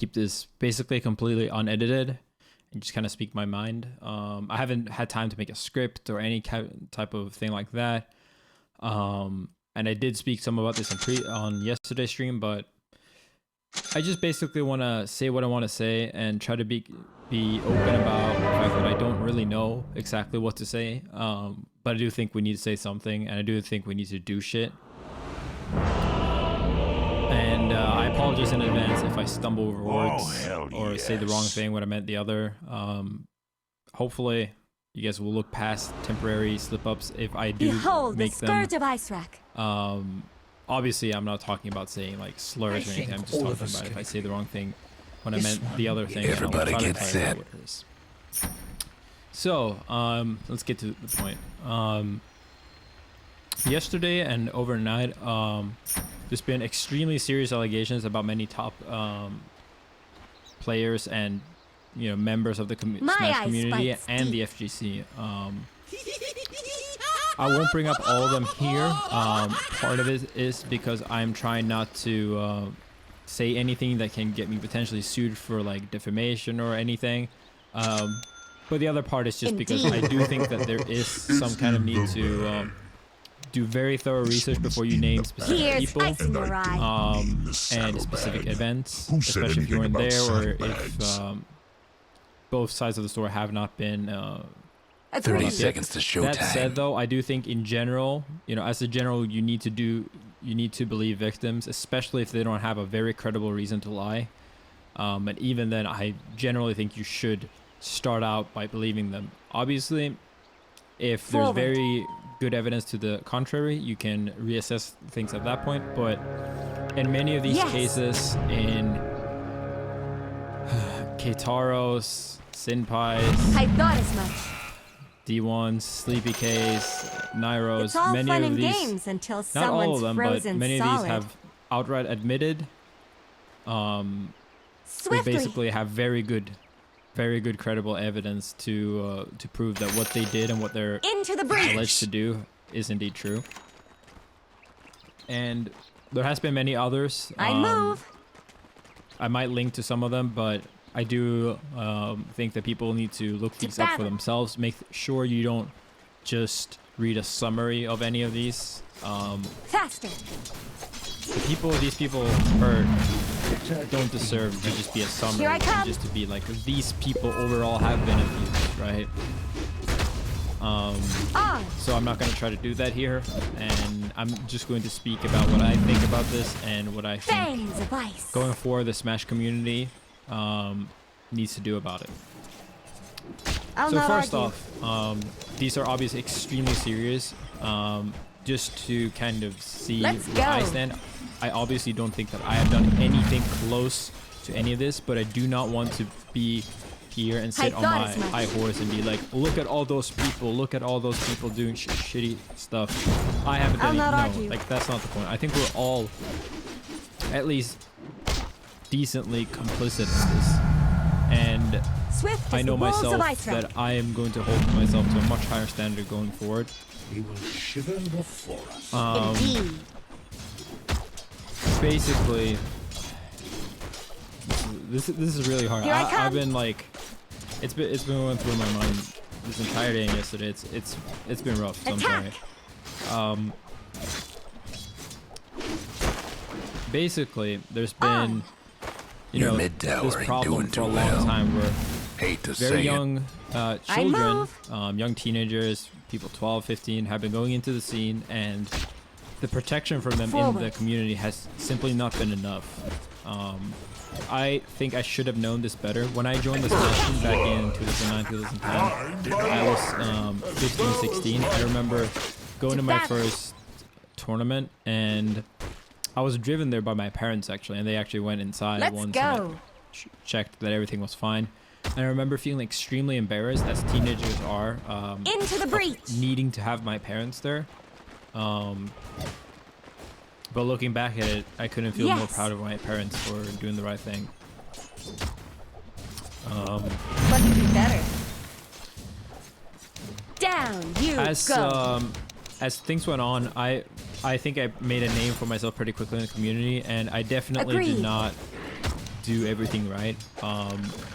keep this basically completely unedited and just kind of speak my mind. I haven't had time to make a script or any type of thing like that. And I did speak some about this on yesterday's stream, but I just basically want to say what I want to say and try to be open about the fact that I don't really know exactly what to say. But I do think we need to say something, and I do think we need to do shit. And I apologize in advance if I stumble over words or say the wrong thing when I meant the other. Hopefully, you guys will look past temporary slip-ups if I do make them. Behold the scourge of Icerack. Obviously, I'm not talking about saying like slurs or anything. I'm just talking about if I say the wrong thing when I meant the other thing. Everybody get set. So, let's get to the point. Yesterday and overnight, there's been extremely serious allegations about many top players and members of the Smash community and the FGC. I won't bring up all of them here. Part of it is because I'm trying not to say anything that can get me potentially sued for like defamation or anything. But the other part is just because I do think that there is some kind of need to do very thorough research before you name specific people and specific events, especially if you weren't there or if both sides of the story have not been 30 seconds to showtime. That said, though, I do think in general, as a general, you need to believe victims, especially if they don't have a very credible reason to lie. And even then, I generally think you should start out by believing them. Obviously, if there's very good evidence to the contrary, you can reassess things at that point. But in many of these cases, in Keitaros, Senpais, I thought as much. D1s, Sleepy K's, Nairos, It's all many fun of and these, games until not someone's all of them, but frozen many solid. of these have outright admitted. We basically have very good credible evidence to prove that what they did and what they're alleged to do is indeed true. And there has been many others. I might link to some of them, but I do think that people need to look these up for themselves. Make sure you don't just read a summary of any of these. Faster. These people don't deserve to just be a summary, and just to be like, these people overall have been abused, right? So I'm not going to try to do that here, and I'm just going to speak about what I think about this and what I think going forward the Smash community needs to do about it. So first off, these are obviously extremely serious. Just to kind of see where I stand, I obviously don't think that I have done anything close to any of this, but I do not want to be here and sit on my high horse and be like, look at all those people doing shitty stuff. I haven't done it. No, like that's not the point. I think we're all at least decently complicit in this, and I know myself that I am going to hold myself to a much higher standard going forward. We will shiver before us. Indeed. Basically, this is really hard. I've been like, it's been going through my mind this entire day and yesterday. It's been rough. So I'm sorry. Basically, there's been this problem for a long time where very young children, young teenagers, people 12, 15 have been going into the scene, and the protection from them in the community has simply not been enough. I think I should have known this better. When I joined this mission back in 2009, 2010, I was 15, 16. I remember going to my first tournament, and I was driven there by my parents actually, and they actually went inside once and checked that everything was fine. And I remember feeling extremely embarrassed, as teenagers are, into the breach, needing to have my parents there. But looking back at it, I couldn't feel more proud of my parents for doing the right thing. What could be better? Down you go. As things went on, I think I made a name for myself pretty quickly in the community, and I definitely did not do everything right.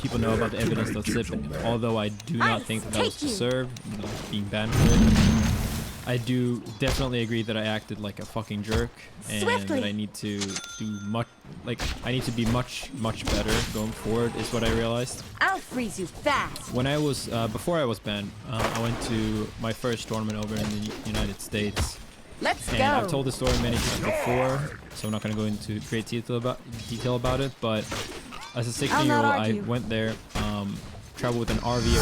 People know about the evidence.zip, and although I do not think that was deserved, being banned for it, I do definitely agree that I acted like a fucking jerk, and that I need to do much, I need to be much better going forward, is what I realized. I'll freeze you fast. When I was, before I was banned, I went to my first tournament over in the United States. Let's and go. I've told the story many times before, so I'm not going to go into great detail about it, but as a 16-year-old, I went there, traveled with an RV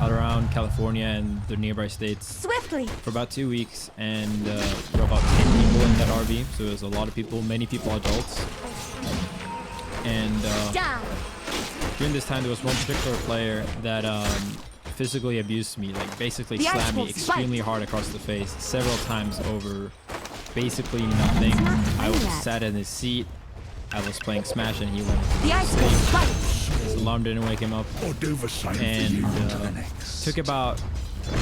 around California and the nearby states for about 2 weeks, and there were about 10 people in that RV, so there was a lot of people, many people adults. And during this time, there was one particular player that physically abused me, like basically slammed me extremely hard across the face several times over basically nothing. I was sat in his seat, I was playing Smash, and he went to sleep. His alarm didn't wake him up, and took about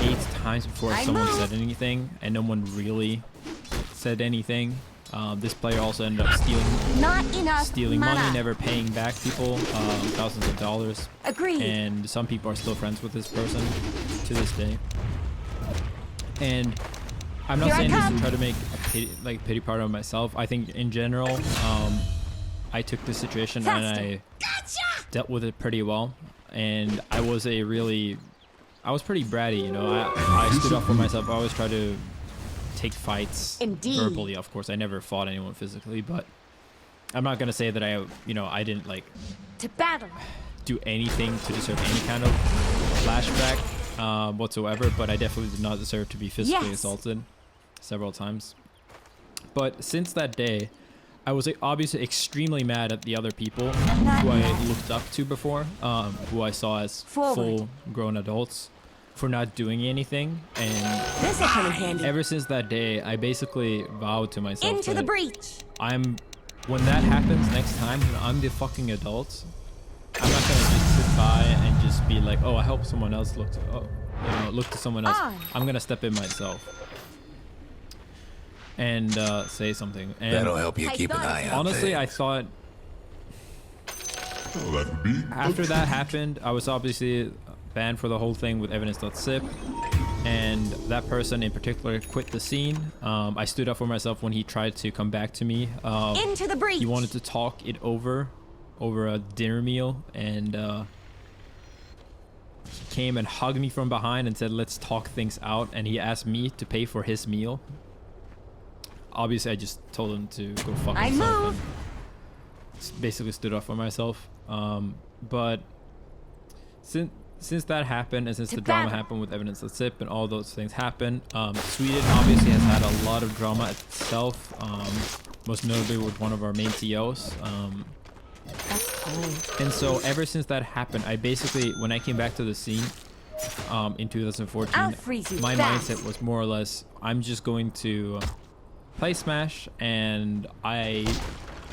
8 times before someone said anything, and no one really said anything. This player also ended up stealing money, never paying back people thousands of dollars. Agreed. And some people are still friends with this person to this day. And I'm not saying this to try to make a pity party of myself. I think in general, I took this situation and I dealt with it pretty well. And I was pretty bratty, you know. I stood up for myself. I always try to take fights verbally, of course. I never fought anyone physically, but I'm not gonna say that I didn't do anything to deserve any kind of flashback whatsoever, but I definitely did not deserve to be physically assaulted several times. But since that day, I was obviously extremely mad at the other people who I looked up to before, who I saw as full-grown adults, for not doing anything. And ever since that day, I basically vowed to myself that when that happens next time, when I'm the fucking adult, I'm not gonna just sit by and just be like, oh, I hope someone else look to someone else. I'm gonna step in myself and say something. And that'll help you keep an eye out. Honestly, I thought after that happened, I was obviously banned for the whole thing with evidence.zip, and that person in particular quit the scene. I stood up for myself when he tried to come back to me. He wanted to talk it over a dinner meal, and he came and hugged me from behind and said, let's talk things out, and he asked me to pay for his meal. Obviously, I just told him to go fuck himself and basically stood up for myself. But since that happened, and since the drama happened with evidence.zip and all those things happened, Sweden obviously has had a lot of drama itself, most notably with one of our main TOs. And so ever since that happened, I basically, when I came back to the scene in 2014, my mindset was more or less, I'm just going to play Smash, and I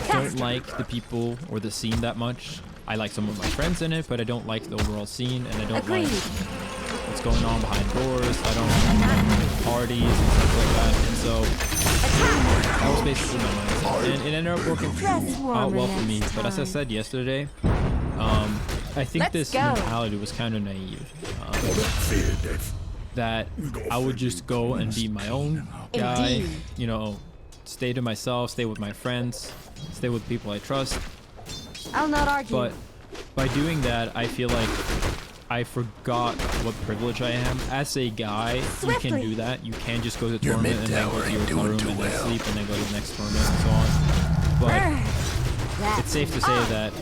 don't like the people or the scene that much. I like some of my friends in it, but I don't like the overall scene, and I don't like what's going on behind doors. I don't like parties and stuff like that. And so that was basically my mindset, and it ended up working out well for me. But as I said yesterday, I think this mentality was kind of naive. That I would just go and be my own guy, you know, stay to myself, stay with my friends, stay with people I trust. I'll not argue. But by doing that, I feel like I forgot what privilege I am. As a guy, you can do that. You can just go to the tournament and then go to your hotel room and then sleep and then go to the next tournament and so on. But it's safe to say that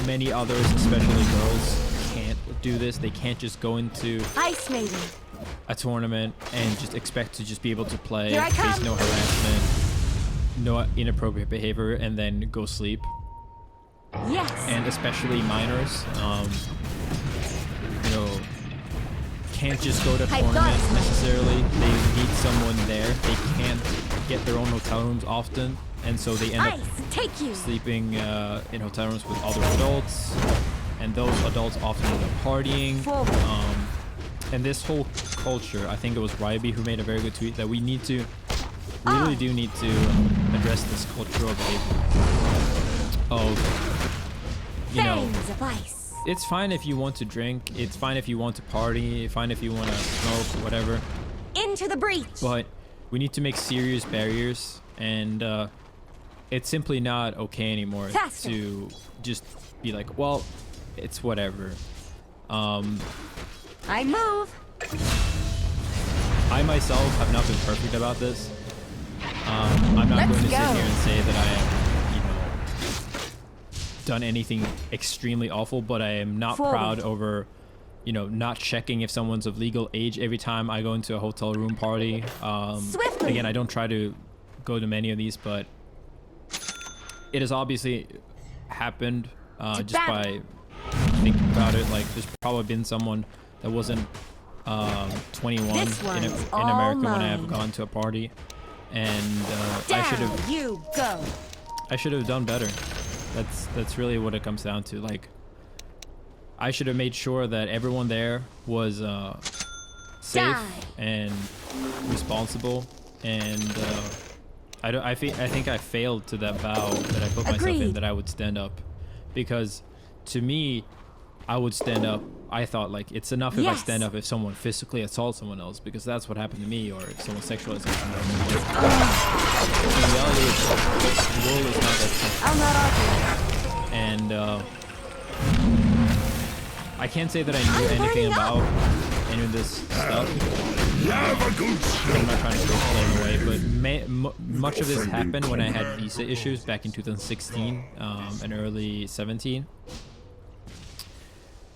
many others, especially girls, can't do this. They can't just go into a tournament and just expect to just be able to play, face no harassment, no inappropriate behavior, and then go sleep. And especially minors, you know, can't just go to tournaments necessarily. They need someone there. They can't get their own hotel rooms often, and so they end up sleeping in hotel rooms with other adults, and those adults often end up partying. And this whole culture, I think it was Ryby who made a very good tweet, that we need to, really do need to address this cultural behavior of you know, Fangs of ice. it's fine if you want to drink. It's fine if you want to party. Fine if you want to smoke, whatever. Into the breach. But we need to make serious barriers, and it's simply not okay anymore Faster. to just be like, well, it's whatever. I move. I myself have not been perfect about this. I'm not going to sit here and say that I have, you know, done anything extremely awful, but I am not proud over, you know, not checking if someone's of legal age every time I go into a hotel room party. Again, I don't try to go to many of these, but it has obviously happened just by thinking about it. Like, there's probably been someone that wasn't 21 in America when I have gone to a party, and I should have done better. That's really what it comes down to. Like, I should have made sure that everyone there was safe and responsible, and I think I failed to that vow that I put myself in, that I would stand up, because to me, I would stand up. I thought, like, it's enough if I stand up if someone physically assaults someone else, because that's what happened to me, or if someone sexualizes someone else. The reality is, the world is not that simple. I'll not argue. And I can't say that I knew anything about any of this stuff. I'm not trying to throw it away, but much of this happened when I had visa issues back in 2016 and early 17.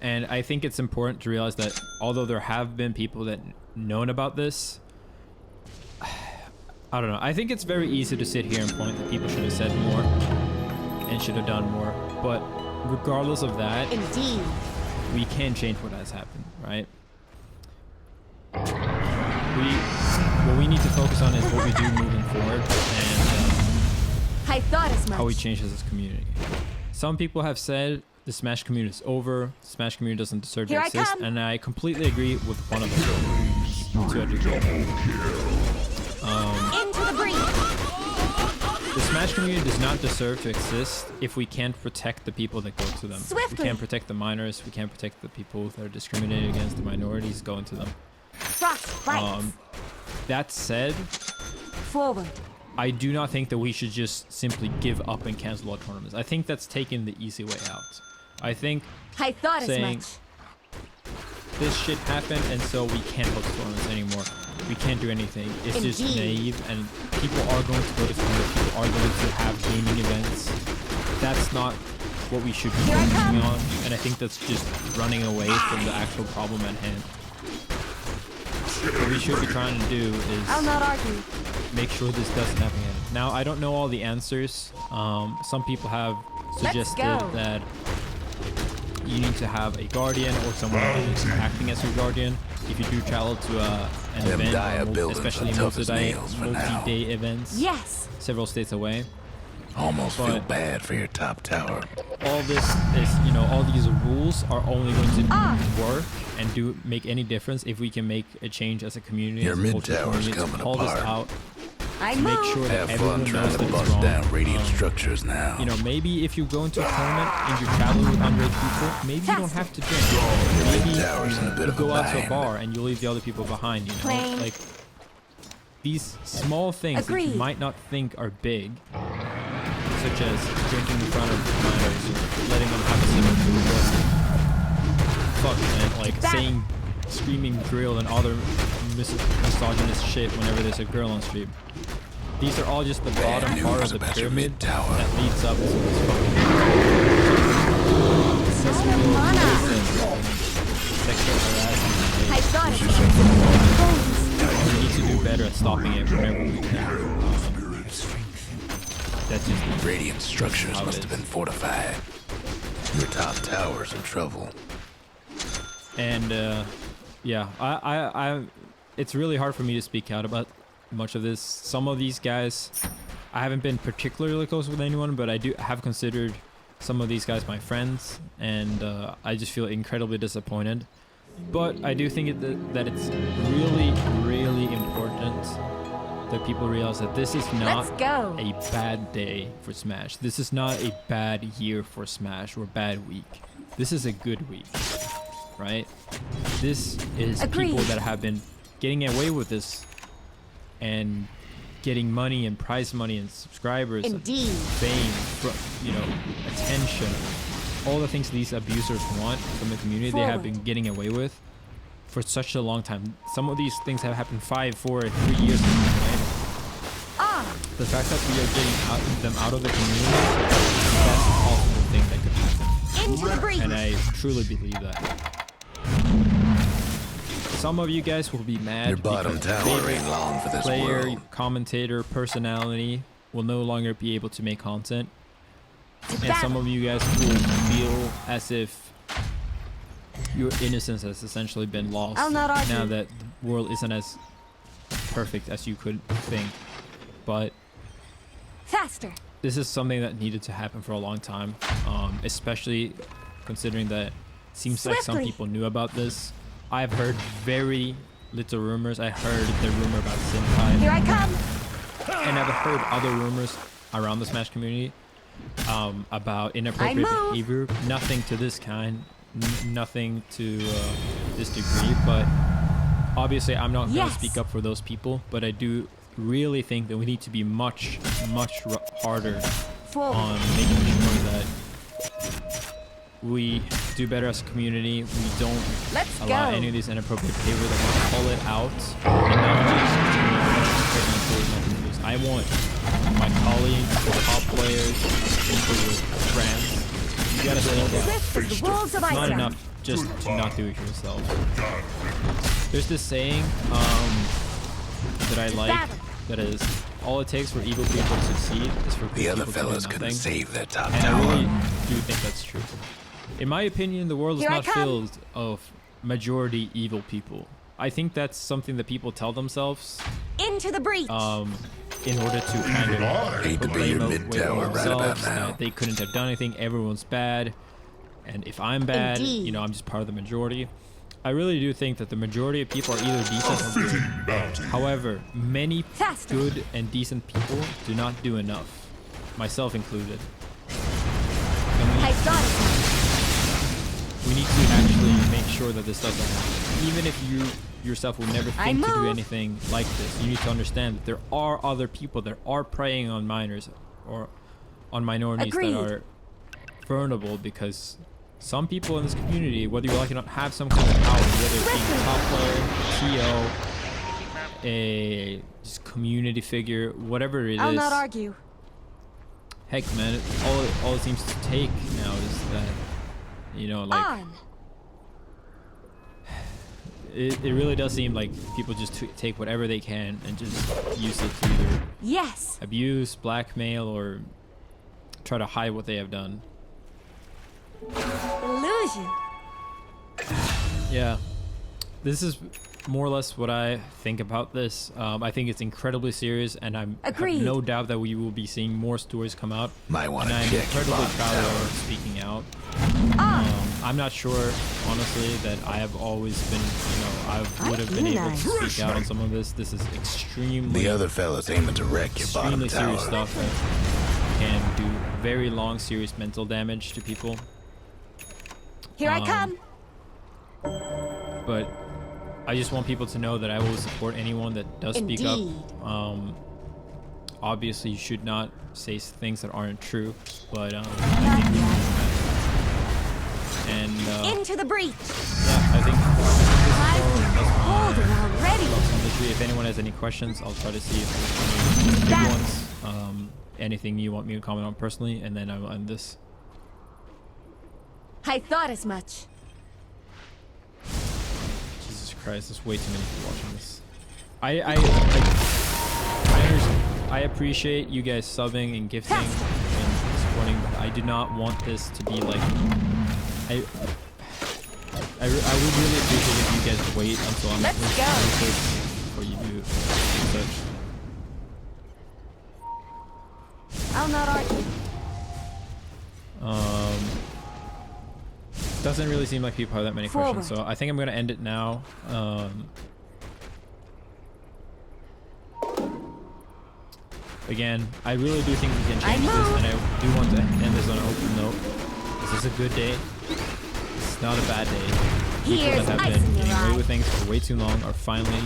And I think it's important to realize that although there have been people that known about this, I don't know. I think it's very easy to sit here and point that people should have said more and should have done more. But regardless of that, indeed, we can change what has happened, right? What we need to focus on is what we do moving forward, and I thought as much. how we change as a community. Some people have said the Smash community is over. The Smash community doesn't deserve to exist, and I completely agree with one of them to a degree. Into the breach. The Smash community does not deserve to exist if we can't protect the people that go to them. Swiftly. We can't protect the minors. We can't protect the people that are discriminated against, the minorities going to them. Frost bites. That said, Forward. I do not think that we should just simply give up and cancel all tournaments. I think that's taking the easy way out. I think I thought saying as much. this shit happened and so we can't host tournaments anymore. We can't do anything. It's just naive, and people are going to go to tournaments. People are going to have gaming events. That's not what we should be focusing on, and I think that's just running away from the actual problem at hand. What we should be trying to do is I'll not argue. make sure this doesn't happen again. Now, I don't know all the answers. Some people have suggested that you need to have a guardian or someone who's acting as your guardian if you do travel to an event, especially multi-day events. Yes. Several states away. Almost feel bad for your top tower. All this is, you know, all these rules are only going to work and make any difference if we can make a change as a community. Your as a mid tower's coming call this apart. out. I To make sure that Have fun everyone trying knows to that it's bust wrong. down radiant structures now. You know, maybe if you go into a tournament and you're traveling with underage people, maybe you don't have to drink. Maybe tower's in a bit you of go a out to a bind. bar and you leave the other people behind, you know? Plain. Like, these small things that you Agreed. might not think are big, such as drinking in front of minors or letting them have a sip or two, but fuck, man, like saying, screaming drill and other misogynist shit whenever there's a girl on stream. These are all just the bottom part of the pyramid that leads up to this fucking sexual harassment. I thought as much. We need to do better at stopping it whenever we can. That's just Radiant structures how it must have is. been fortified. Your top tower's in trouble. And yeah, I it's really hard for me to speak out about much of this. Some of these guys, I haven't been particularly close with anyone, but I do have considered some of these guys my friends, and I just feel incredibly disappointed. But I do think that it's really, really important that people realize that this is not Let's go. a bad day for Smash. This is not a bad year for Smash or bad week. This is a good week, right? This is Agreed. people that have been getting away with this and getting money and prize money and subscribers Indeed. and fame, you know, attention, all the things these abusers want from the community. They have been getting away with for such a long time. Some of these things have happened 5, 4, 3 years ago, right? The fact that we are getting them out of the community is the best possible thing that could happen. Into the breach. And I truly believe that. Some of you guys will be mad Your bottom because tower ain't long for this player, world. commentator, personality will no longer be able to make content. And battle. some of you guys will feel as if your innocence has essentially been lost I'll not argue. now that the world isn't as perfect as you could think. But Faster. this is something that needed to happen for a long time, especially considering that it seems like some Swiftly. people knew about this. I've heard very little rumors. I heard the rumor about Senpai, Here I come. and I've heard other rumors around the Smash community about inappropriate I move. behavior. Nothing to this kind, nothing to this degree, but obviously I'm not going to Yes. speak up for those people, but I do really think that we need to be much harder Forward. on making sure that we do better as a community. We don't Let's allow go. any of these inappropriate behavior, that we call it out and not just I want my colleagues, the top players, people with friends. You gotta slow down. Swift as the wolves of It's not Iceland. enough just to not do it yourself. There's this saying that I like battle. that is, all it takes for evil people to succeed is for good The other people to do fellas couldn't nothing. save that top And I tower. really do think that's true. In my opinion, the world is Here I not come. filled of majority evil people. I think that's something that people tell themselves Into the breach. in order to kind of Hate to be blame your away mid-tower right about themselves, now. that they couldn't have done anything, everyone's bad, and if I'm bad, Indeed. you know, I'm just part of the majority. I really do think that the majority of people are either decent or good. However, many Faster. good and decent people do not do enough, myself included. And I thought we need to actually make sure that this doesn't happen. Even if you yourself will never I think to do move. anything like this, you need to understand that there are other people that are preying on minors or on minorities Agreed. that are vulnerable, because some people in this community, whether you like it or not, have some kind of power, whether it be a top player, TO, a just community figure, whatever it I'll is. not argue. Heck, man, all it seems to take now is that, you know, like, On. it really does seem like people just take whatever they can and just use it to either Yes. abuse, blackmail, or try to hide what they have done. Illusion. Yeah, this is more or less what I think about this. I think it's incredibly serious, and I have Agreed. no doubt that we will be seeing more stories come out. Might want And to I'm check your incredibly bottom proud tower. of speaking out. On. I'm not sure, honestly, that I have always been, you know, I would have been able to speak out on some of this. This is extremely, The other fellas aiming to wreck your bottom extremely tower. serious stuff that can do very long, serious mental damage to people. Here I come. But I just want people to know that I will support anyone that does speak up. Indeed. Obviously, you should not say things that aren't true, but Not yet. and Into the breach. yeah, I think Hold it already. if anyone has any questions, I'll try to see if there's any That- good ones. Anything you want me to comment on personally, and then I will end this. I thought as much. Jesus Christ, there's way too many people watching this. I appreciate you guys subbing and gifting and supporting, but I do not want this to be like. I would really appreciate if you guys wait until I'm Let's finished go. with this before you do such. I'll not argue. Doesn't really seem like people have that many questions, Forward. so I think I'm gonna end it now. again, I really do think we can change this, and I do want to end this on an open note. This is a good day. It's not a bad day. People that have been getting away with things for way too long are finally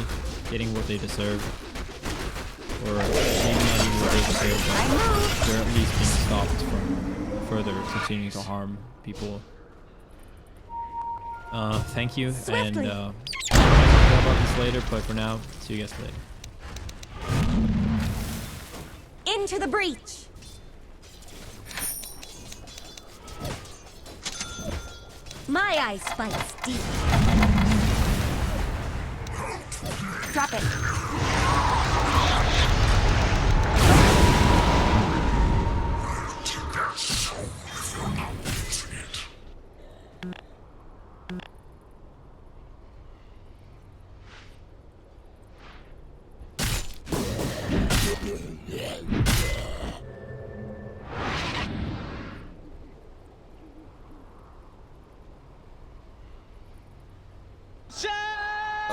getting what they deserve. Or maybe not even what they deserve, but they're at least being stopped from further continuing to harm people. Thank you, and more about this later, but for now, see you guys later. Into the breach. My eye spikes deep. Drop it.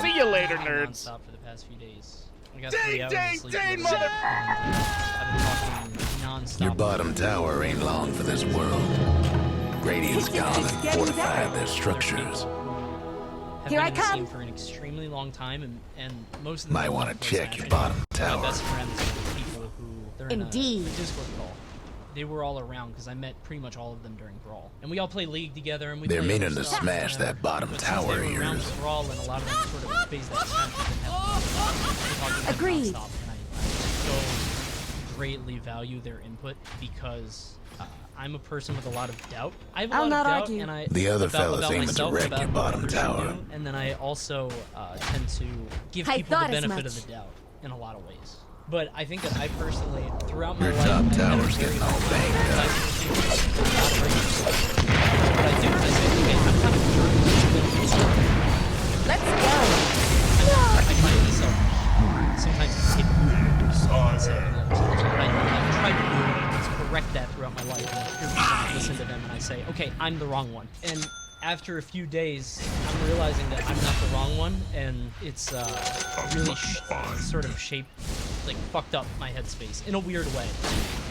See you later, nerds. Non-stop for the past few days. I got 3 hours of sleep. I've been talking non-stop. Your bottom tower ain't long for this world. Radiant's gone and fortified their structures. Here I come. Seen for an extremely long time, and most of them Might want to check your bottom tower. My best friends are people who they're Indeed. in a Discord call. They were all around because I met pretty much all of them during Brawl, and we all play League together. And we They're play meaning to smash that bottom tower of yours. Brawl, and a lot of them sort of phase that Smash. Agreed. And I so greatly value their input because I'm a person with a lot of doubt. I have a lot of doubt, and I the other fellas about aiming to myself, wreck about your what bottom others should tower. do, and then I also tend to give people the benefit of the doubt in a lot of ways. But I think that I personally, throughout my Your life, top tower's getting all banged up. What I do is I say, okay, I'm kind of Let's go. I find myself sometimes capable. What I try to do is correct that throughout my life. And I hear people, I listen to them, and I say, okay, I'm the wrong one. And after a few days, I'm realizing that I'm not the wrong one, and it's really sort of shaped, like fucked up my headspace in a weird way.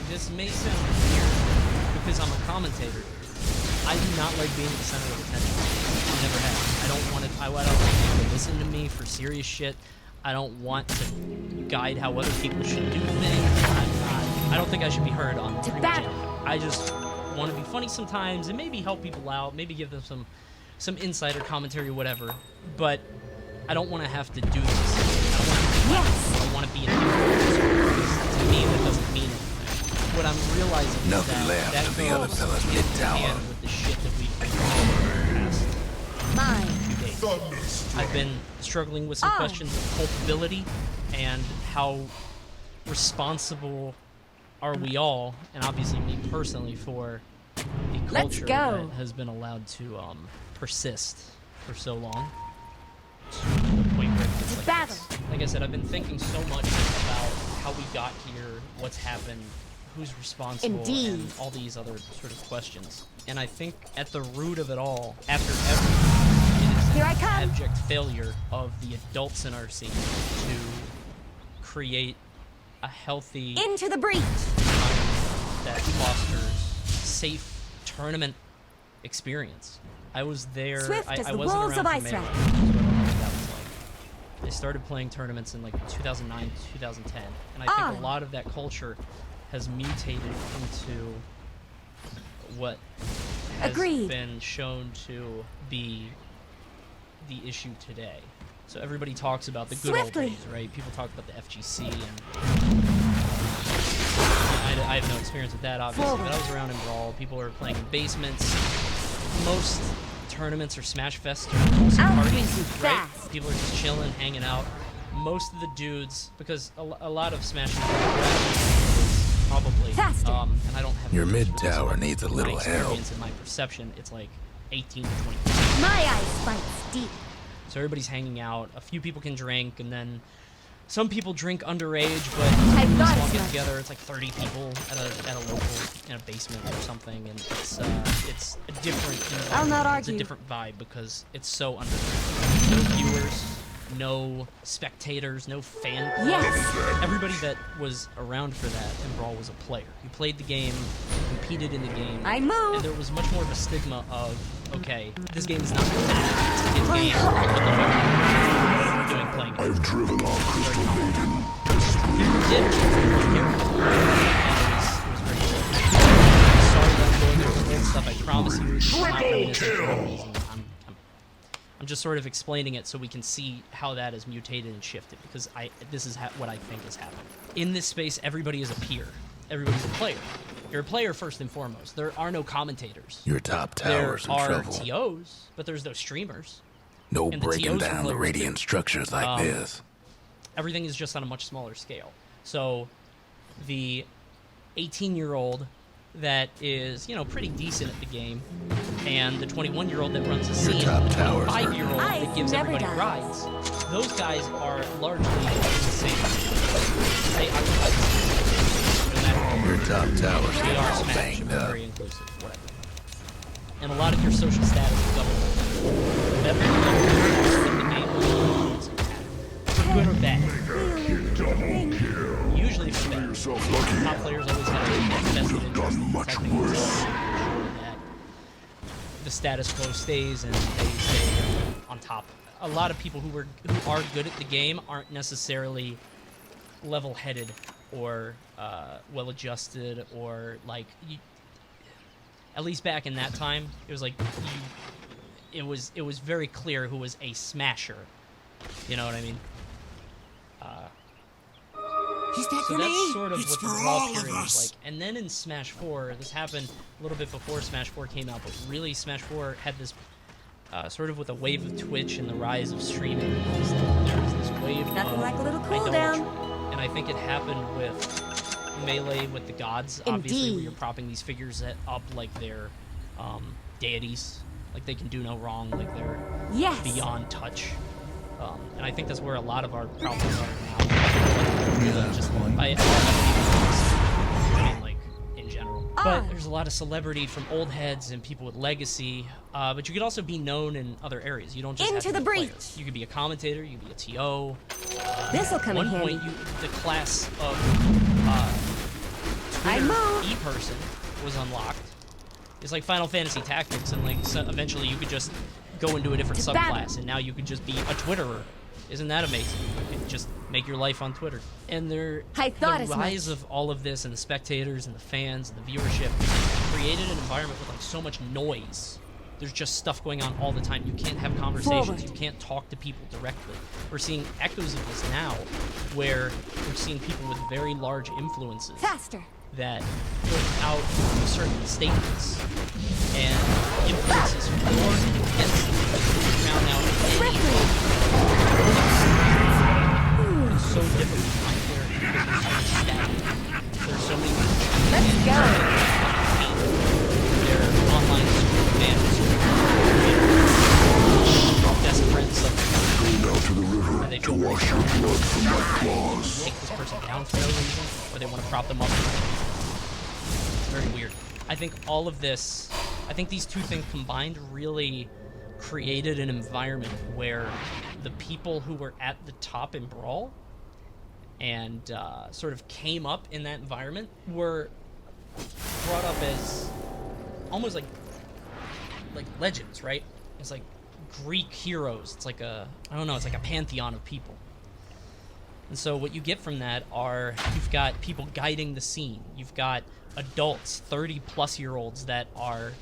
This may sound weird because I'm a commentator. I do not like being the center of attention. I never have. I don't want people to listen to me for serious shit. I don't want to guide how other people should do things. I don't think I should be heard on pretty much anything. I just want to be funny sometimes and maybe help people out, maybe give them some insider commentary or whatever. But I don't want to have to do this. I want to be an influencer. To me, that doesn't mean anything. What I'm realizing is Nothing left that of the other fella's mid tower. with the shit that we've been through in the past few days. I've been struggling with some questions of culpability and how responsible are we all, and obviously me personally, for the culture that has been allowed to persist for so long. To the point where it gets like this. Like I said, I've been thinking so much about how we got here, what's happened, who's responsible, and all these other sort of questions. And I think at the root of it all, after everything, it is an abject failure of the adults in our scene to create a healthy into the breach that fosters safe tournament experience. I was there. I wasn't around for Melee, so I don't know what that was like. I started playing tournaments in like 2009, 2010, and I think a lot of that culture has mutated into what has been shown to be the issue today. So everybody talks about the good old days, right? People talk about the FGC, and I have no experience with that, obviously, but I was around in Brawl. People were playing in basements. Most tournaments or Smash Fests are also parties, right? People are just chilling, hanging out. Most of the dudes, because a lot of Smash is probably, and I don't have your mid tower needs a little help. In my perception, it's like 18 to 20. My eyes spikes deep. So everybody's hanging out. A few people can drink, and then some people drink underage, but when we all get together, it's like 30 people at a local, in a basement or something, and it's a different environment. I'll not argue. It's a different vibe because it's so underground. No viewers, no spectators, no fan. Yes. Everybody that was around for that in Brawl was a player. You played the game, you competed in the game, I move. and there was much more of a stigma of, okay, this game is not that. It's a kid's game. What the fuck are you doing playing it? I've driven our Crystal Maiden. You did. It was very good. Sorry that I'm going over old stuff. I promise you it's not reminiscent for no reason. I'm just sort of explaining it so we can see how that has mutated and shifted, because this is what I think has happened. In this space, everybody is a peer. Everybody's a player. You're a player first and foremost. There are no commentators. Your top There tower's in are trouble. TOs, but there's no streamers. No and the breaking TOs are down the players radiant too. structures like this. Everything is just on a much smaller scale. So the 18-year-old that is, pretty decent at the game, and the 21-year-old that runs a scene, top tower's 5-year-old that I've gives never everybody died. rides. Those guys are largely the same. They occupy the same. No matter Your top tower's they are all Smash, banged up. very inclusive, whatever. And a lot of your social status is governed. Everything in the game is for good or bad. Usually for bad. Yourself lucky. Top players always have a vested interest done in much protecting worse. themselves, that the status quo stays and they stay on top. A lot of people who are good at the game aren't necessarily level-headed or well-adjusted, or at least back in that time, it was like it was very clear who was a smasher. You know what I mean? Is that So for that's me? sort of It's what the for Brawl all of period was us. like. And then in Smash 4, this happened a little bit before Smash 4 came out, but really Smash 4 had this sort of with a wave of Twitch and the rise of streaming. There was this wave Nothing of like a little cool idolatry. down. And I think it happened with Melee with the gods, obviously, where Indeed. you're propping these figures up like they're deities, like they can do no wrong, like they're Yes. beyond touch. And I think that's where a lot of our problems are now. Just I mean, like, in general. But there's a lot of celebrity from old heads and people with legacy. But you could also be known in other areas. You don't just Into have to the be a player. breach. You could be a commentator. You could be a TO. This'll At come in one handy. point, the class of I Twitter move. e-person was unlocked. It's like Final Fantasy Tactics, and like eventually you could just go into a different To subclass, battle. and now you could just be a Twitterer. Isn't that amazing? You can just make your life on Twitter. And the I thought as rise much. of all of this, and the spectators, and the fans, and the viewership, created an environment with like so much noise. There's just stuff going on all the time. You can't have conversations. Forward. You can't talk to people directly. We're seeing echoes of this now, where we're seeing people with very large influences Faster. that put out certain statements and influences for and against drown out any it's so difficult to find clarity because there's so much static. There's so many Let's go. their online school fans best friends Down to the river and they to feel very wash your blood from my claws. take this person down for no reason, or they want to prop them up. It's very weird. I think all of this, I think these two things combined really created an environment where the people who were at the top in Brawl and sort of came up in that environment were brought up as almost like legends, right? It's like Greek heroes. It's like it's like a pantheon of people. And so what you get from that are, you've got people guiding the scene. You've got adults, 30-plus-year-olds that are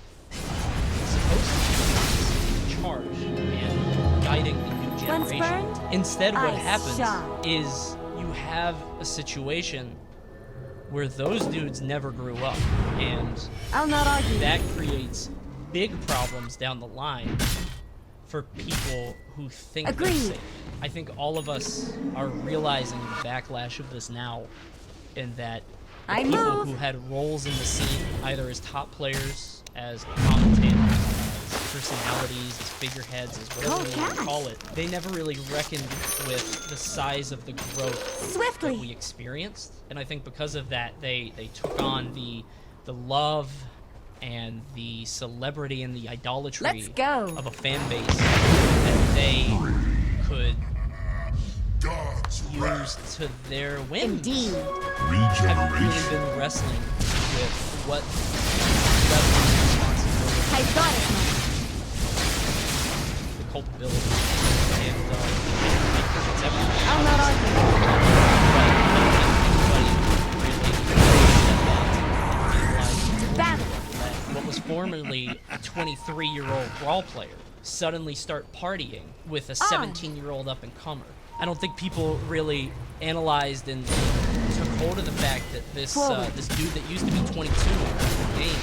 supposed to be in charge and guiding the new Once generation. burned, Instead, what ice happens shot. is you have a situation where those dudes never grew up, and I'll not argue. that creates big problems down the line for people who think they're Agreed. safe. I think all of us are realizing the backlash of this now, in that the I people move. who had roles in the scene, either as top players, as commentators, as personalities, as figureheads, as whatever Cold you want to cat. call it, they never really reckoned with the size of the growth Swiftly. that we experienced. And I think because of that, they took on the love and the celebrity and the idolatry Let's go. of a fan base that they could used to their whims. Indeed. I've really Regeneration. been wrestling with what level of responsibility, I thought as much. the culpability, and I think it's everything. I'll not argue. Battle. What was formerly a 23-year-old brawl player suddenly start partying with a 17-year-old up-and-comer. I don't think people really analyzed and took hold of the fact that this this dude that used to be 22 in the game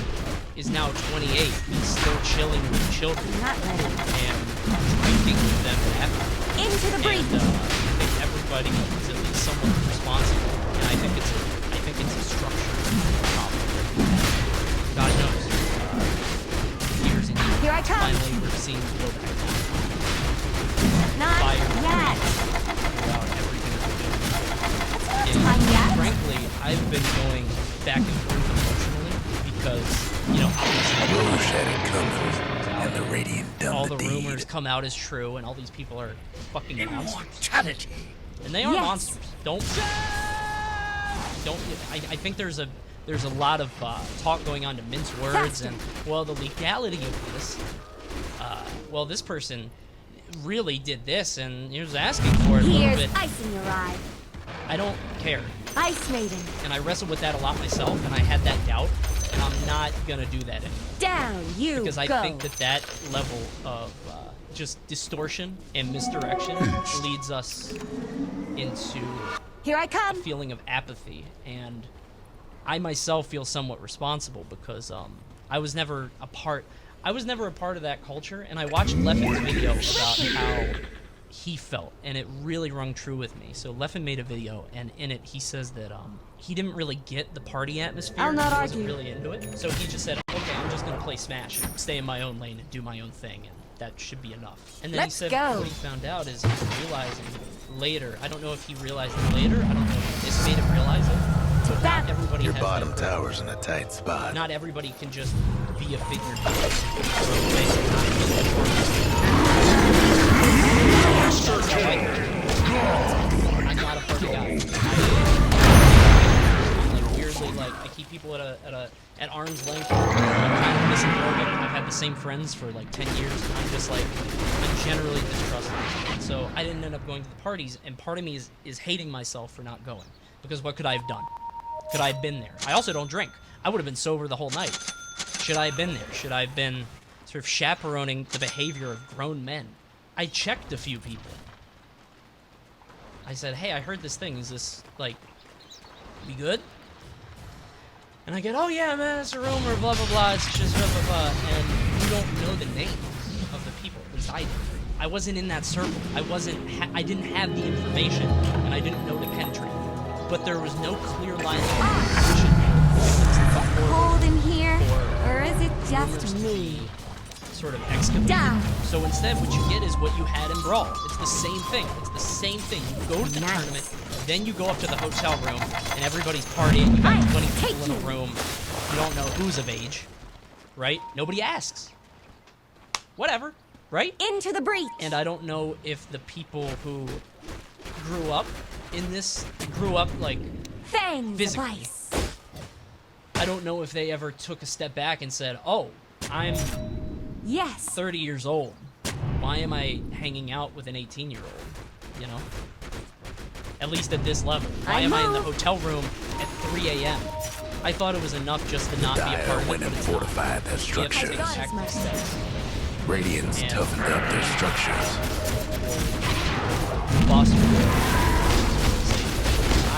is now 28. He's still chilling with children Not ready. and drinking with them after. Into the breach. And I think everybody is at least somewhat responsible, and I think it's a structural problem. God knows. Years and years. Here I come. Finally, we're seeing the blow back down. Not Fire. yet. About everything that we're doing. It's time yet. Frankly, I've been going back and forth emotionally because, you know, Rouge had it obviously covered, and the Radiant done all the the deed. rumors come out as true, and all these people are fucking monsters. Immortality. And they are Yes. monsters. Don't. I think there's a lot of talk going on to mince words, and well, the legality of this. Well, this person really did this, and he was asking for it a little Here's bit. ice in your eye. I don't care, Ice maiden. and I wrestled with that a lot myself, and I had that doubt, and I'm not gonna do that anymore. Down you Because I go. think that level of just distortion and misdirection leads us into Here I come. a feeling of apathy, and I myself feel somewhat responsible because I was never a part of that culture, and I watched Leffen's video about how he felt, and it really rung true with me. So Leffen made a video, and in it he says that he didn't really get the party atmosphere. I'll not He wasn't argue. really into it. So he just said, okay, I'm just gonna play Smash and stay in my own lane and do my own thing, and that should be enough. And then Let's he said go. what he found out is he's realizing later, I don't know if he realized it later, I don't know if this made him realize it, but not Battle. everybody Your has bottom that tower's in a tight spot. not everybody can just be a figure. I'm not a party guy. I'm like weirdly like I keep people at arm's length. I'm kind of misanthropic. I've had the same friends for like 10 years. I'm just like I'm generally distrustful. So I didn't end up going to the parties, and part of me is hating myself for not going because what could I have done? Could I have been there? I also don't drink. I would have been sober the whole night. Should I have been there? Should I have been sort of chaperoning the behavior of grown men? I checked a few people. I said, hey, I heard this thing. Is this, like, be good? And I get, oh yeah, man, it's a rumor, blah, blah, blah. It's just blah, blah, blah. And you don't know the names of the people. At least I did. I wasn't in that circle. I didn't have the information, and I didn't know to penetrate. But there was no clear line of communication. Cold in here, Or or is it rumors just to me? be sort of excavated. Down. So instead, what you get is what you had in Brawl. It's the same thing. It's the same thing. You go to the Nice. tournament, then you go up to the hotel room, and everybody's partying. You got I 20 take people in a you. room. You don't know who's of age, right? Nobody asks. Whatever, right? Into the breach. And I don't know if the people who grew up in this, grew up like, Fangs of physically. ice. I don't know if they ever took a step back and said, oh, I'm Yes. 30 years old. Why am I hanging out with an 18-year-old? You know? At least at this level. Why I am I in the move. hotel room at 3 a.m.? I thought it was enough just to not be a Dire part of it, went but and it's not. fortified their You have to structures. take God, it's active my steps. Radiant's Yeah. toughened up their structures. Boston.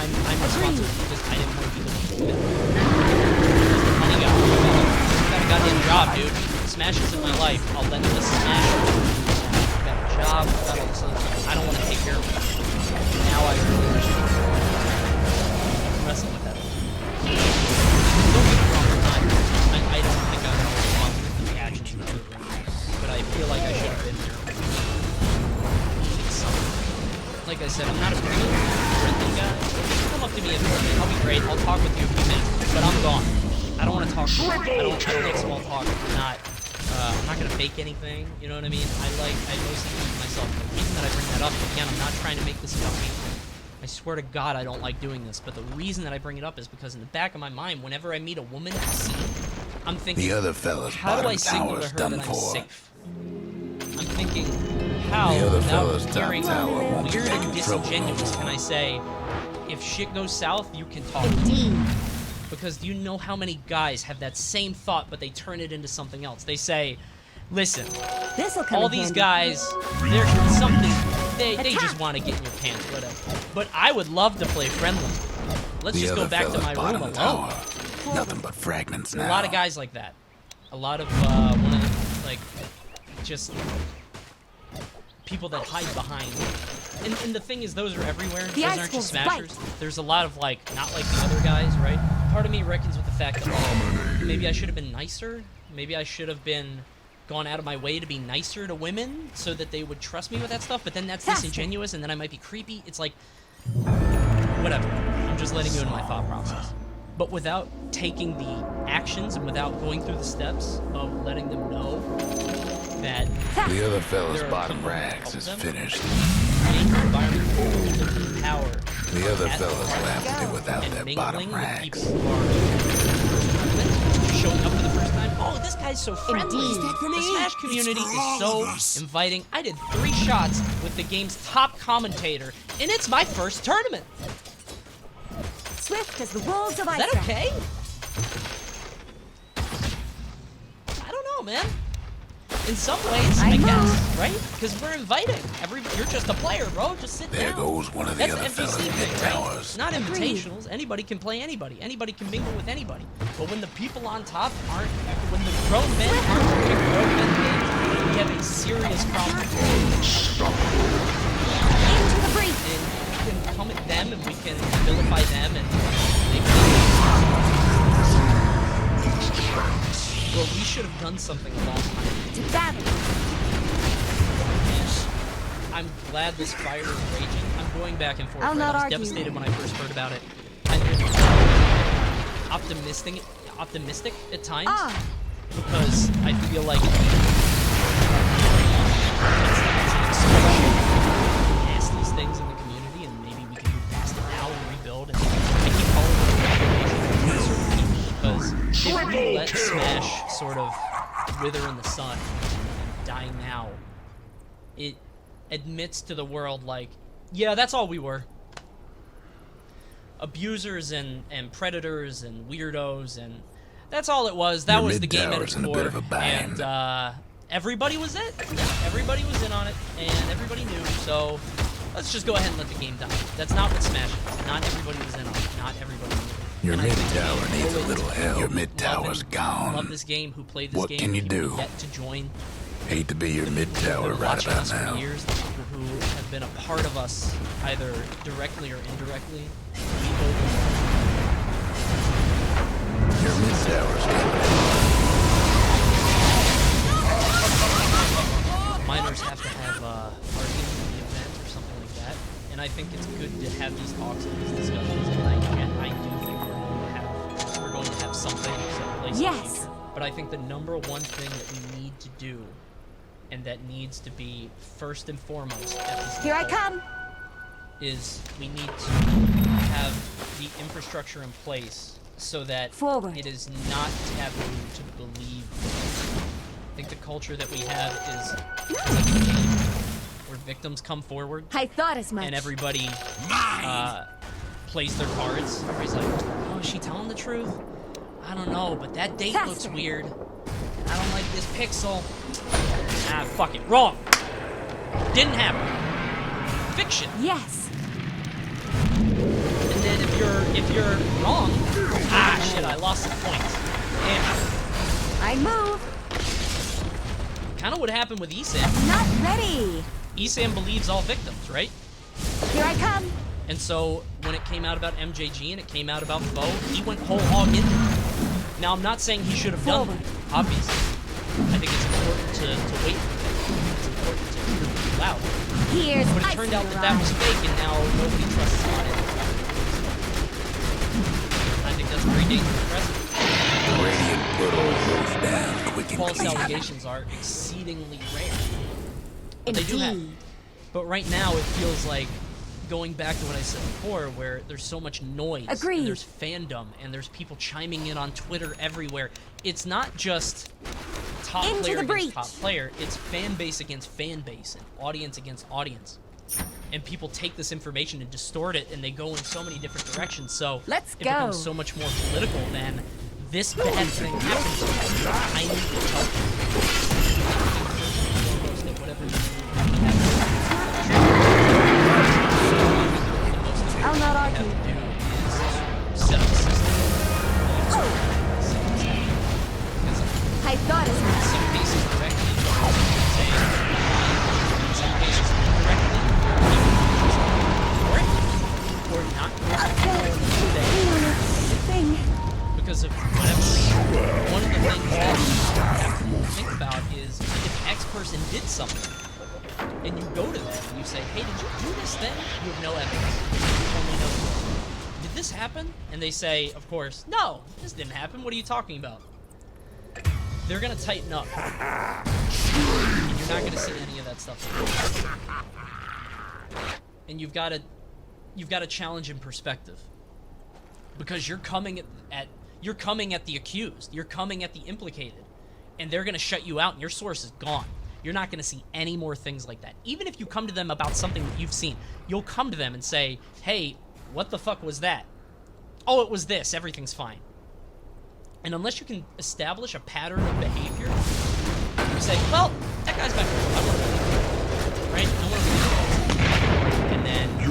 I'm responsible because I didn't want to be the one. Money got got a goddamn job, dude. Smash isn't my life. I'll let this smash. I got a job. I got all this other stuff. I don't want to take care of it. Now I really wish I'm wrestling with that. Don't get me wrong. I don't think I'm responsible for the actions of the other, but I feel like I should have been there. Like I said, I'm not a really friendly guy. Come up to me and I'll be great. I'll talk with you a few minutes, but I'm gone. I don't want to talk. I don't like small talk. I'm not gonna fake anything. You know what I mean? I mostly keep myself. The reason that I bring that up, again, I'm not trying to make this about me. I swear to God I don't like doing this, but the reason that I bring it up is because in the back of my mind, whenever I meet a woman at sea, I'm thinking, The other fella's how do I bottom signal to tower's her done that I'm for. safe? I'm thinking, how, The other without fella's top appearing tower won't be weird and making trouble no disingenuous, more. can I say, if shit goes south, you can talk to me? Indeed. Because do you know how many guys have that same thought, but they turn it into something else? They say, listen, This'll come all in these handy. guys, they're something, they just want to get in your pants, whatever. But I would love to play friendly. Let's The just go other back to fella's my room bottom alone. tower. Nothing but fragments There are now. a lot of guys like that. A lot of, one of the, like, just people that hide behind. And the thing is, those are everywhere. The Those ice aren't just wolves smashers. There's a lot of, like, not like the other guys, right? Part of me reckons with the fact that, oh, maybe I should have been nicer. Maybe I should have been gone out of my way to be nicer to women so that they would trust me with that stuff. But then that's Faster. disingenuous, and then I might be creepy. It's like, whatever. I'm just letting you into my thought process. But without taking the actions and without going through the steps of letting them know that The other fella's there are bottom people who rags help is them, finised. create an environment of power. The other at fellas will have to do without and their mingling bottom with rags. people who are showing up for the first time. Oh, this guy's so friendly. Indeed. The Smash community is so inviting. I did 3 shots with the game's top commentator, and it's my first tournament. Swift as the wolves of Is ice. that okay? I don't know, man. In some ways, I guess, right? Because we're inviting. You're just a player, bro. Just sit There down. goes one of the That's other the fellas FGC in thing, the right? towers. Not invitationals. Anybody can play anybody. Anybody can mingle with anybody. But when the people on top aren't, when the grown men aren't playing grown men games, we have a serious problem. Into the breach. And we can come at them and we can vilify them and make them. Well, we should have done something a long time ago. To battle. And I'm glad this fire is raging. I'm going back and forth. I'll right? not I was argue. devastated when I first heard about it. I'm optimistic at times Ah. because I feel like it's an expression past these things in the community, and maybe we can move past it now and rebuild. And I keep calling it a restoration for certain people because if we let Smash sort of wither in the sun and die now, it admits to the world, like, yeah, that's all we were. Abusers and predators and weirdos, and that's all it was. That Your was the game at mid-tower's its in a core. bit of a bind. And everybody was it. Yeah, everybody was in on it, and everybody knew. So let's just go ahead and let the game die. That's not what Smash is. Not everybody was in on it. Not everybody knew. Your And I think mid-tower the needs a poets little help. Your who mid-tower's gone. Love this game, who played this What game, can you people do? who yet to join. Hate to be your mid-tower Been right watching about us for now. years, the people who have been a part of us, either directly or indirectly. We owe them. Your mid-tower's coming. Minors have to have arguing in the event or something like that, and I think it's good to have these talks and these discussions. And I do think we're going to have something set in place in the Yes. future. But I think the number one thing that we need to do, and that needs to be first and foremost at this Here I level, come. is we need to have the infrastructure in place so that Forward. it is not taboo to believe. I think the culture that we have is like a game where victims come forward I thought as much. and everybody plays their cards. Everybody's like, oh, is she telling the truth? I don't know, but that date looks Faster. weird. I don't like this pixel. Ah, fuck it. Wrong. Didn't happen. Fiction. Yes. And then if you're wrong, shit, I lost some points. And I move. kind of what happened with Esam. Not ready. Esam believes all victims, right? Here I come. And so when it came out about MJG and it came out about Bo, he went whole hog into it. Now I'm not saying he should have done that, obviously. I think it's important to wait for it. It's important to hear people out. Here's But it ice turned in out your that that eye. was fake, and now nobody trusts on it. I think that's a very dangerous precedent. The Radiant put all those down quick and False clean. allegations are exceedingly rare. But they do happen. Indeed. But right now, it feels like going back to what I said before, where there's so much noise, Agreed. and there's fandom, and there's people chiming in on Twitter everywhere. It's not just top Into player the against breach. top player. It's fan base against fan base, and audience against audience. And people take this information and distort it, and they go in so many different directions. So Let's it go. becomes so much more political than this bad thing happens to you. I need to help you. Foremost at whatever you I'll not have argue. to do is set up a system. I thought as In much. some cases directly, saying in some cases indirectly, or not Thing. because of whatever. One of the things that you have to think about is if X person did something, and you go to them and you say, hey, did you do this thing? You have no evidence. You only know. Did this happen? And they say, of course, no, this didn't happen. What are you talking about? They're gonna tighten up. And you're not gonna see any of that stuff. And you've got to challenge in perspective. Because you're coming at the accused. You're coming at the implicated. And they're gonna shut you out and your source is gone. You're not gonna see any more things like that. Even if you come to them about something that you've seen, you'll come to them and say, hey, what the fuck was that? Oh, it was this, everything's fine. And unless you can establish a pattern of behavior, you say, well, that guy's back there. Right? I want to and then you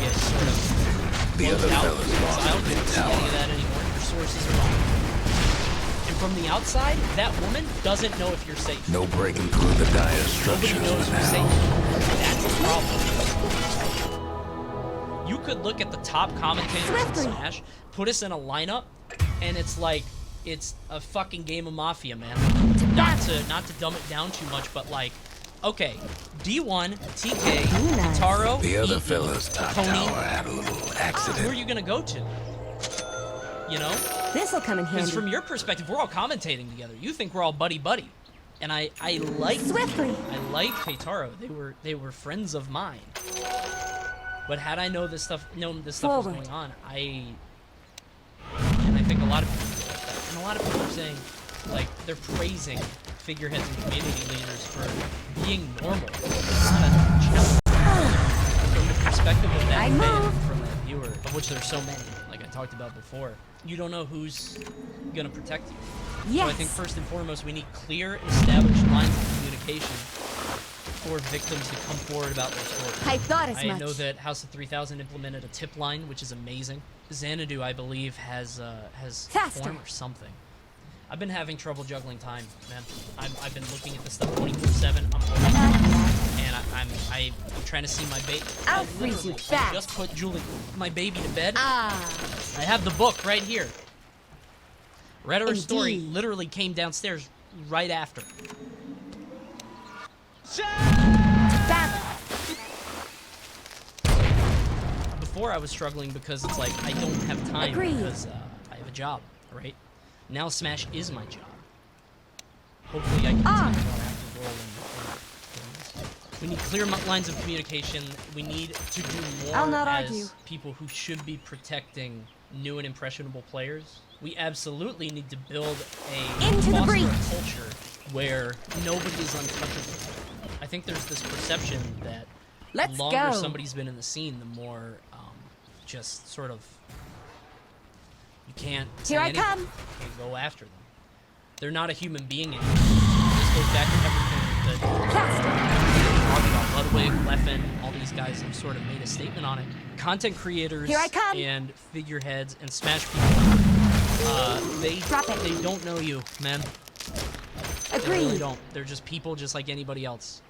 get sort of The other out. fellas I lost don't the see any tower. of that anymore. Your sources are wrong. And from the outside, that woman doesn't know if you're safe. No breaking through the dire Nobody structures knows for you're safe. now. That's the problem. You could look at the top commentators in Swiftly. Smash, put us in a lineup, and it's like it's a fucking game of Mafia, man. Not to dumb it down too much, but like, okay, D1, TK, Taro, The other Eaton, fellas top Tony. tower had a little Who are accident. you gonna go to? You know? This'll come in Because handy. from your perspective, we're all commentating together. You think we're all buddy-buddy. And I like Swiftly. Keitaro. They were friends of mine. But had I known this stuff was Forward. going on, I think a lot of people feel like that. And a lot of people are saying, like, they're praising figureheads and community leaders for being normal. It's not a challenge. From the perspective of that I fan, move. from that viewer, of which there's so many, like I talked about before, you don't know who's gonna protect you. Yes. So I think first and foremost, we need clear, established lines of communication for victims to come forward about their story. I thought as I much. know that House of 3000 implemented a tip line, which is amazing. Xanadu, I believe, has Faster. form or something. I've been having trouble juggling time, man. I've been looking at this stuff 24/7. And I'm trying to see my baby. I'll I freeze you literally fast. just put my baby to bed. Ah. I have the book right here. Read her story. Indeed. Literally came downstairs right after. That. Before I was struggling because it's like I don't have time Agreed. because I have a job, right? Now Smash is my job. Hopefully I can take a more active role in this. We need clear lines of communication. We need to do more I'll not as argue. people who should be protecting new and impressionable players. We absolutely need to build Into the foster breach. a culture where nobody is untouchable. I think there's this perception that Let's the longer go. somebody's been in the scene, the more just sort of you can't say Here I anything. come. You can't go after them. They're not a human being anymore. This goes back to everything that talked about Ludwig, Leffen, all these guys have sort of made a statement on it. Content creators Here I come. and figureheads and Smash people, Drop it. they don't know you, man. They really Agreed. don't. They're just people just like anybody else.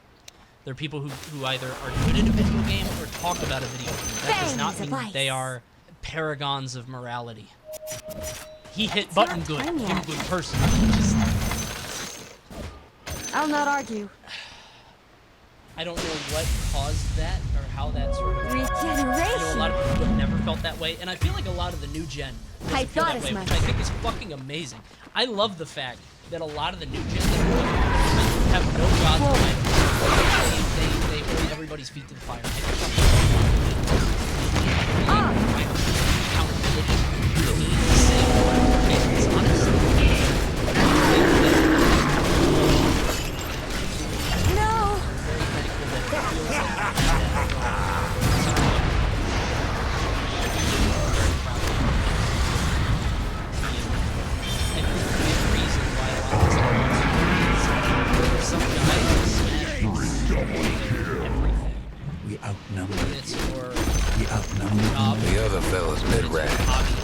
They're people who either are good at a video game or talk about a video game. That does not Fangs of mean that they ice. are paragons of morality. He hit It's button not good. time He's a yet. good person. Just, I'll not argue. I don't know what caused that or how that sort of... I know a Regeneration. lot of people have never felt that way, and I feel like a lot of the new gen doesn't I feel thought that as way, much. which I think is fucking amazing. I love the fact that a lot of the new gen have no gods in life. They hold everybody's feet to the fire. It's your We outnumbered job. The other fella's mid-range.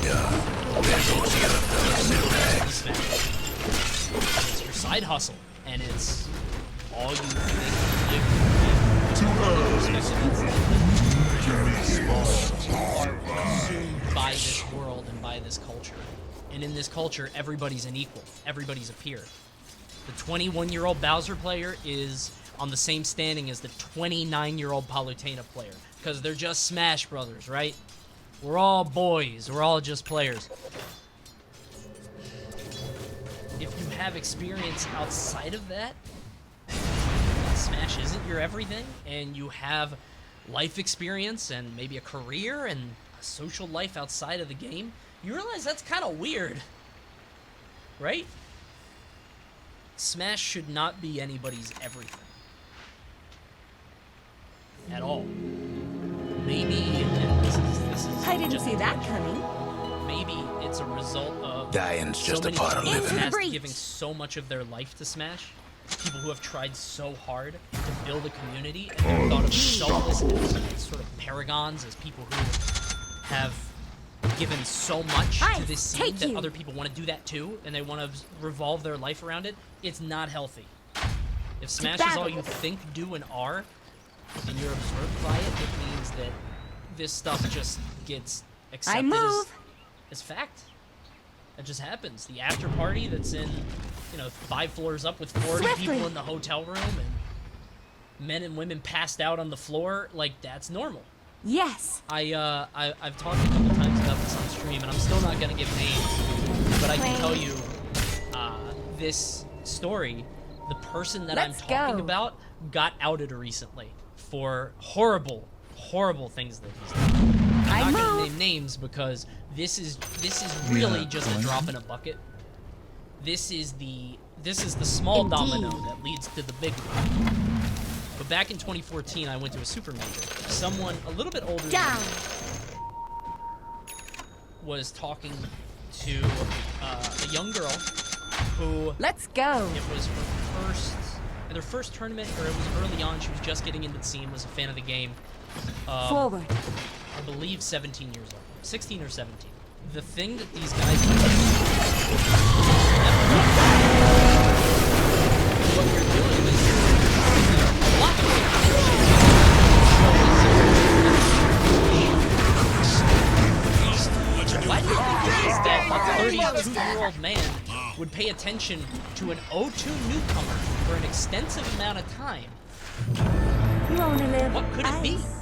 Yeah, there goes the other fella's mid-range. It's your side hustle, and it's all you think consumed by this world and by this culture. And in this culture, everybody's an equal. Everybody's a peer. The 21-year-old Bowser player is on the same standing as the 29-year-old Palutena player, because they're just Smash Brothers, right? We're all boys. We're all just players. If you have experience outside of that, Smash isn't your everything, and you have life experience and maybe a career and a social life outside of the game, you realize that's kind of weird, right? Smash should not be anybody's everything. At all. Maybe, and this is I didn't just see that coming. maybe it's a result of Dying's so just a many part of people living. past breach. giving so much of their life to Smash. People who have tried so hard to build a community and they're thought of selfless as sort of paragons, as people who have given so much to Ice, this scene take that you. other people want to do that too, and they want to revolve their life around it. It's not healthy. If Smash is all battle. you think, do, and are, and you're absorbed by it, it means that this stuff just gets accepted move. as fact. That just happens. The after party that's in, 5 floors up with 40 Swiftly. people in the hotel room and men and women passed out on the floor, like, that's normal. Yes. I've talked a couple times about this on stream, and I'm still not gonna give names, but I can tell you, this story, the person that I'm Let's talking go. about got outed recently for horrible, horrible things that he's done. I I'm not gonna move. name names because this is really just a drop in a bucket. This is the small Indeed. domino that leads to the big one. But back in 2014, I went to a super major. Someone a little bit older than Down. me was talking to a young girl who Let's go. it was their first tournament, or it was early on. She was just getting into the scene, was a fan of the game. Forward. I believe 17 years old, 16 or 17. The thing that these guys do, what you're doing is a lot of why do you think it is that a 32-year-old man would pay attention to an O2 newcomer for an extensive amount of time? You only live. What could it be? ice.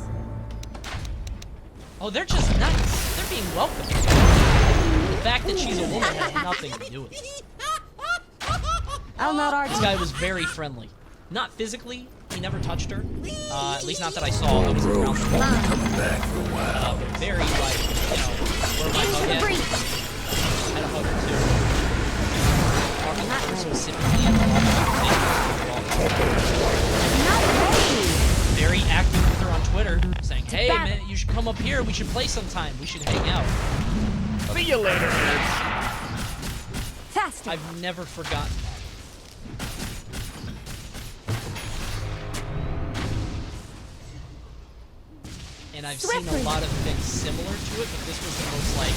Oh, they're just nice. They're being welcome. The fact that she's a woman has nothing to do with it. I'll not argue. This guy was very friendly. Not physically. He never touched her. At least not that I saw. I was around the corner. Coming back for a while. But very, like, where my hug Into the at? breach. Had a hug or two. Talking to her specifically and Not ready. very active with her on Twitter, saying, hey, battle. man, you should come up here. We should play sometime. We should hang out. See you later. Faster. I've never forgotten that. And I've seen Swiftly. a lot of things similar to it, but this was the most, like,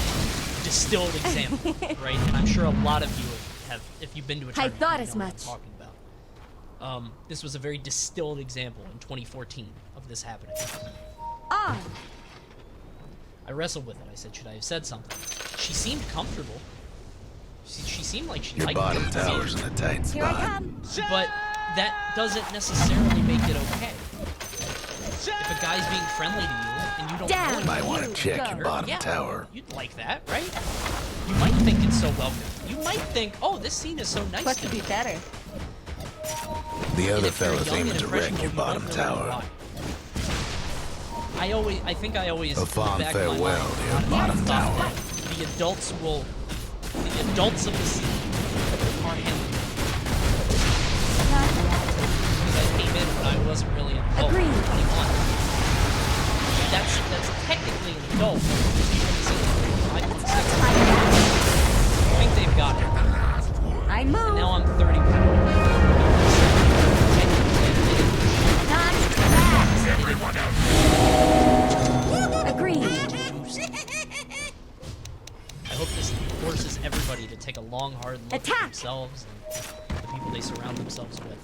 distilled example, right? And I'm sure a lot of you have, if you've been to a tournament, thought you as know what much. I'm talking about. This was a very distilled example in 2014 of this happening. On. I wrestled with it. I said, should I have said something? She seemed comfortable. She seemed like she Your liked bottom it. tower's in a tight Here I spot. come. But that doesn't necessarily make it okay. If a guy's being friendly to you and you don't Down. know him, Might want to check Go. your bottom yeah, tower. you'd like that, right? You might think it's so welcome. You might think, oh, this scene is so nice What to could me. be better? The And other if you're fella's young aiming and to wreck impressionable, your you bottom don't really know tower. why. I think I always A fond back in my farewell mind, to your a lot of bottom thought tower. that the adults of the scene are handling it. Not yet. Because I came in when I wasn't really an adult. Agreed. 21. That's technically an adult. I think they've got it. I move. And now I'm 31. Not bad. themselves and the people they surround themselves with.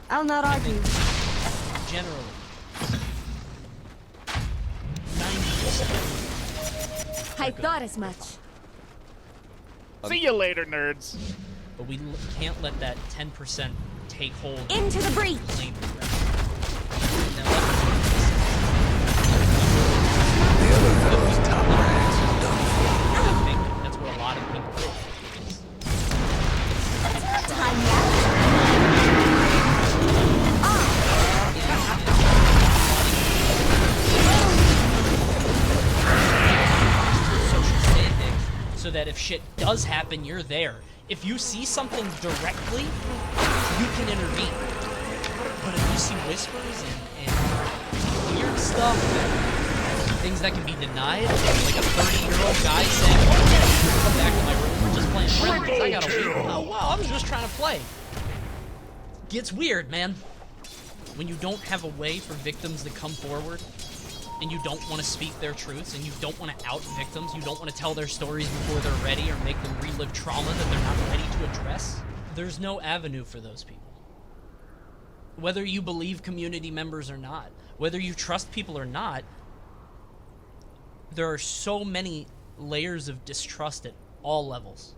I'll not argue. Generally, 90%. I thought as much. See you later, nerds. But we can't let that 10% take hold. Into the breach. Claim the rest. The other fellow's top ranks is done for. I think that's what a lot of people do. Time out. Social standing, so that if shit does happen, you're there. If you see something directly, you can intervene. But if you see whispers and weird stuff, things that can be denied, like a 30-year-old guy saying, "Oh, come back to my room, we're just playing friendlies, I gotta leave." Oh, wow, I was just trying to play. Gets weird, man. When you don't have a way for victims to come forward, and you don't want to speak their truths, and you don't want to out victims, you don't want to tell their stories before they're ready or make them relive trauma that they're not ready to address, there's no avenue for those people. Whether you believe community members or not, whether you trust people or not, there are so many layers of distrust at all levels.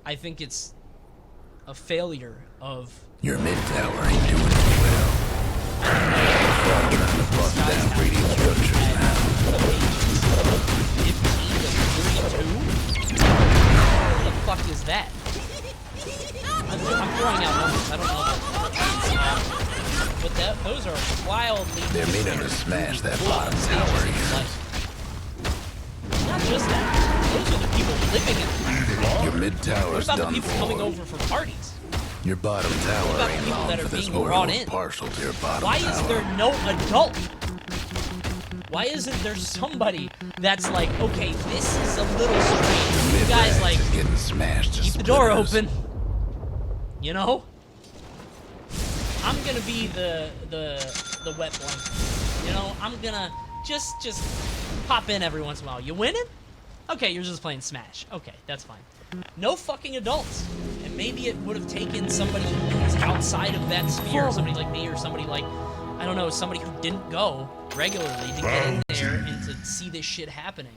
I think it's a failure of... Your mid-tower ain't doing it well. Trying to bust down radiant structures now. 15 to 32? What the fuck is that? I'm throwing out numbers. I don't know that. But those are wildly... They're meaning to smash that bottom tower here. Not just that. Those are the people living in it. Your What mid-tower's about the done people coming for. over for parties? Your bottom What tower about the ain't people long that for are this being brought world in? partial to your bottom Why tower. is there no adult? Why isn't there somebody that's like, okay, this is a little strange. You guys like Mid-ranks is getting smashed to keep the door splitters. open. You know? I'm gonna be the wet blanket. You know, I'm gonna just pop in every once in a while. You winning? Okay, you're just playing Smash. Okay, that's fine. No fucking adults. And maybe it would have taken somebody who's outside of that sphere, somebody like me or somebody like, I don't know, somebody who didn't go regularly to get in there and to see this shit happening.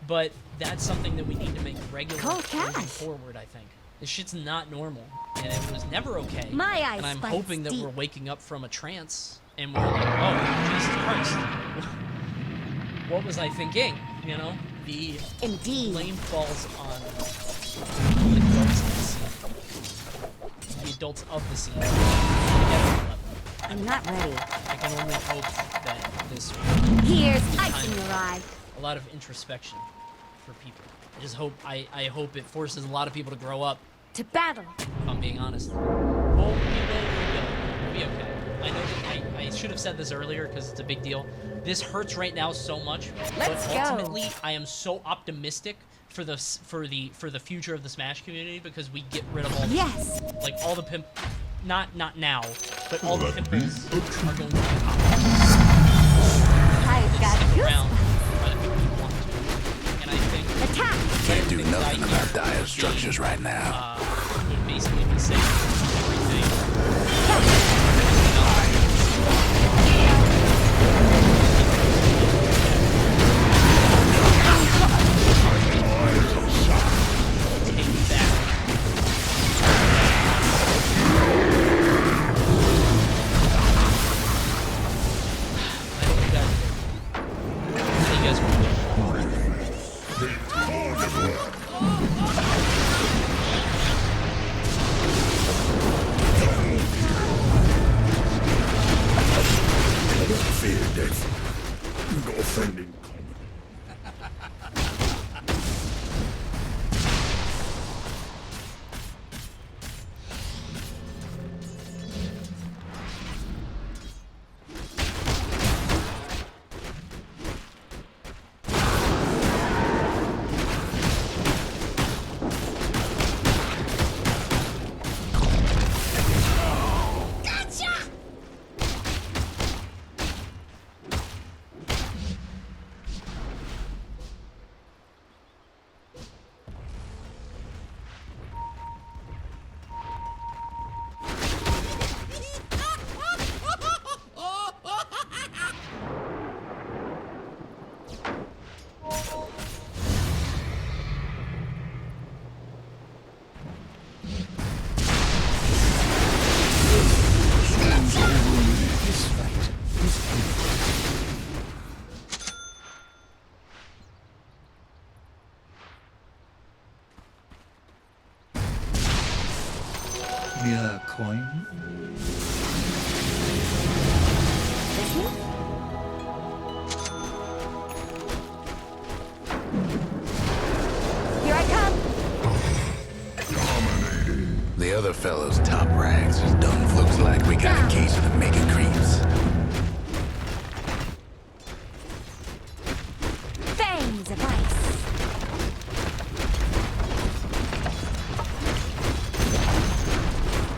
But that's something that we need to make regular Cold moving cash. forward, I think. This shit's not normal, and it was never okay. My eyes and I'm bites hoping that deep. we're waking up from a trance, and we're like, oh, Jesus Christ. What was I thinking? You know? The Indeed. blame falls on the adults of the scene. The adults of the scene. At every level. I'm not ready. I can only hope that this Here's ice in your eye. a lot of introspection for people. I just hope I hope it forces a lot of people to grow up, To battle. if I'm being honest. We'll be okay. I know that I should have said this earlier because it's a big deal. This hurts right now so much, Let's but go. ultimately I am so optimistic for the future of the Smash community because we get rid of all Yes. like all the pimp, not now, but all the pimples are going to be popped. I've got Stick you. around by the people who want to, and I think Attack. Can't do the nothing idea about dire of structures right now. would basically be saying everything. Take me back. I hope you guys do. How do you guys want to do? Yeah, coin. Here I come. The other fellows top ranks just done looks like we got a case of the mega creeps. Fangs of ice.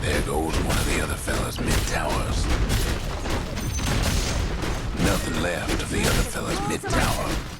There goes one of the other fellas mid-towers. Nothing left of the other fellas mid-tower.